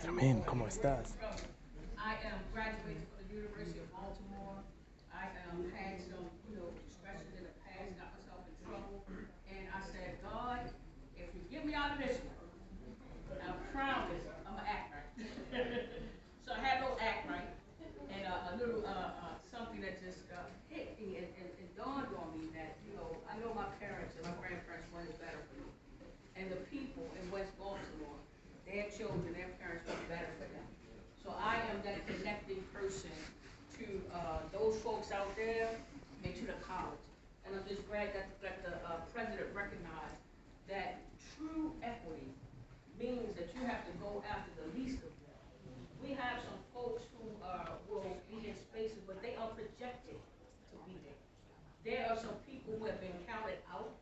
Amén, ¿cómo estás? I am graduated from the University of Baltimore. I had some, discretions in the past, got myself in trouble, and I said, God, if you get me out of this one, I promise I'm gonna act right. So I had no act right, and a little something that just hit me and dawned on me that I know my parents and my grandparents wanted better for me, and the people in West Baltimore, their children, their parents want better for them. So I am that connecting person to those folks out there and to the college. And I'm just glad that the president recognized that true equity means that you have to go after the least of them. We have some folks who will be in spaces, but they are projected to be there. There are some people who have been counted out,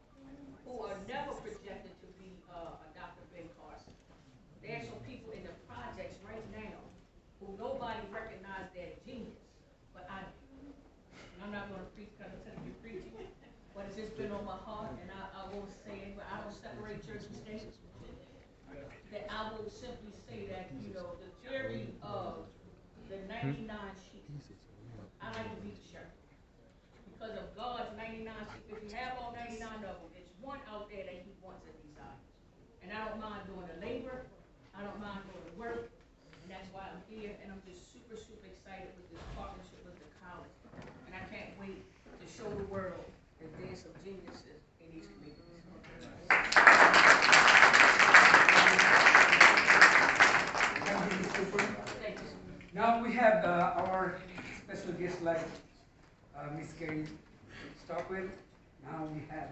who are never projected to be a Dr. Ben Carson. There are some people in the projects right now who nobody recognized their genius, but I do. And I'm not going to preach because I'm telling you preaching, but it's just been on my heart, and I will say it, but I don't separate church and state. That I will simply say that, the theory of the 99 sheep, I like to be the shepherd. Because of God's 99 sheep, if you have all 99 of them, it's one out there that he wants and desires. And I don't mind doing the labor, I don't mind doing the work, and that's why I'm here, and I'm just super, super excited with this partnership with the college. And I can't wait to show the world that there's some geniuses in these communities. Thank you. Now we have our special guest like Miss Carrie Stockwell. Now we have,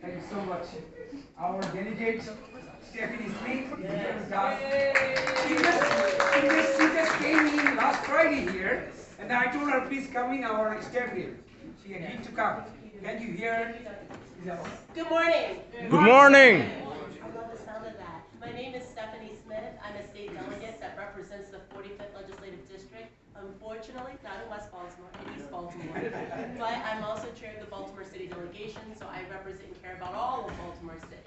thank you so much, our delegate, Stephanie Smith. She just came in last Friday here, and I told her, please come in our Stephanie. She agreed to come. Can you hear? Good morning. Good morning. I love the sound of that. My name is Stephanie Smith. I'm a state delegate that represents the 45th Legislative District. Unfortunately, not in West Baltimore, in East Baltimore. But I'm also chair of the Baltimore City Delegation, so I represent and care about all of Baltimore City.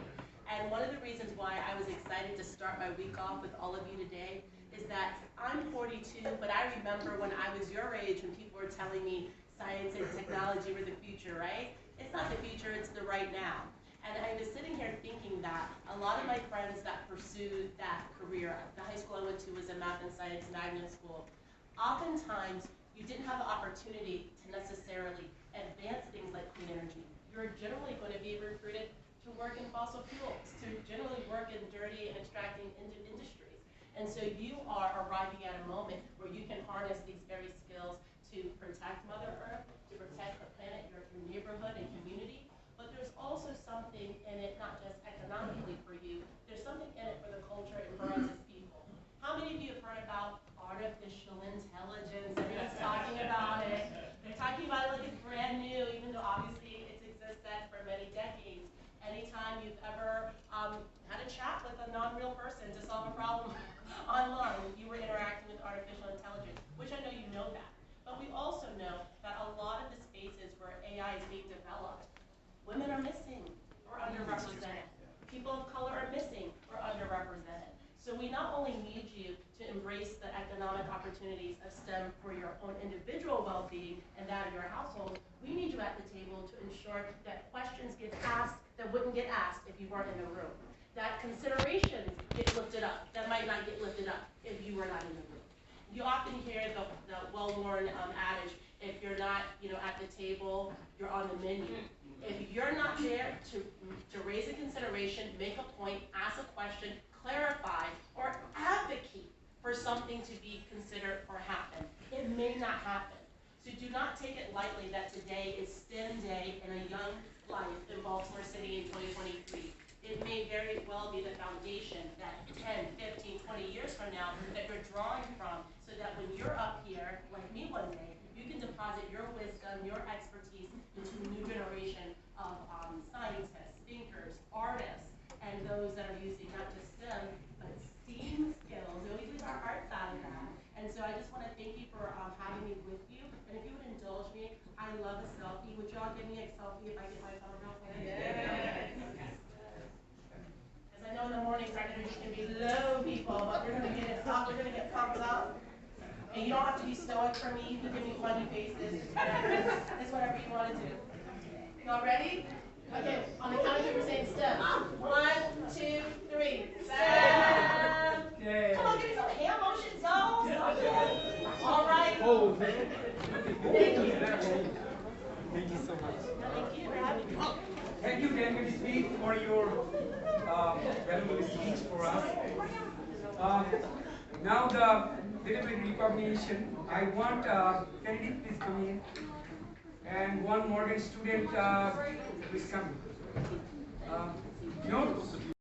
And one of the reasons why I was excited to start my week off with all of you today is that I'm 42, but I remember when I was your age when people were telling me science and technology were the future, right? It's not the future, it's the right now. And I was sitting here thinking that a lot of my friends that pursued that career, the high school I went to was a math and science magnet school, oftentimes you didn't have the opportunity to necessarily advance things like clean energy. You're generally going to be recruited to work in fossil fuels, to generally work in dirty and extracting industries. And so you are arriving at a moment where you can harness these very skills to protect Mother Earth, to protect the planet, your neighborhood and community. But there's also something in it, not just economically for you, there's something in it for the culture and for us as people. How many of you have heard about artificial intelligence? Everyone's talking about it. They're talking about it like it's brand new, even though obviously it's existed for many decades. Anytime you've ever had a chat with a non-real person to solve a problem online, you were interacting with artificial intelligence, which I know you know that. But we also know that a lot of the spaces where AI is being developed, women are missing or underrepresented. People of color are missing or underrepresented. So we not only need you to embrace the economic opportunities of STEM for your own individual well-being and that of your household, we need you at the table to ensure that questions get asked that wouldn't get asked if you weren't in the room. That considerations get lifted up that might not get lifted up if you were not in the room. You often hear the well-worn adage, if you're not at the table, you're on the menu. If you're not there to raise a consideration, make a point, ask a question, clarify, or advocate for something to be considered or happen, it may not happen. So do not take it lightly that today is STEM Day in a young life in Baltimore City in 2023. It may very well be the foundation that 10, 15, 20 years from now that you're drawing from, so that when you're up here, like me one day, you can deposit your wisdom, your expertise into a new generation of scientists, thinkers, artists, and those that are using not just STEM, but STEAM skills. We always use our art side of that. And so I just want to thank you for having me with you. And if you would indulge me, I love a selfie. Would y'all give me a selfie if I get my phone real quick? Yeah. Okay. Because I know in the mornings our energy can be we're gonna get pumped up. And you don't have to be stoic for me, you can give me funny faces. It's whatever you wanna do. Y'all ready? Okay, on the count of 3 we're saying step. 1, 2, 3. Step. Yeah. Come on, give me some hand motions, y'all. All right. Thank you. Thank you so much. Thank you for having me. Thank you, Daniel Speak, for your valuable speech for us. Now the little bit recognition. I want Kennedy, please come in, and one Morgan student, please come.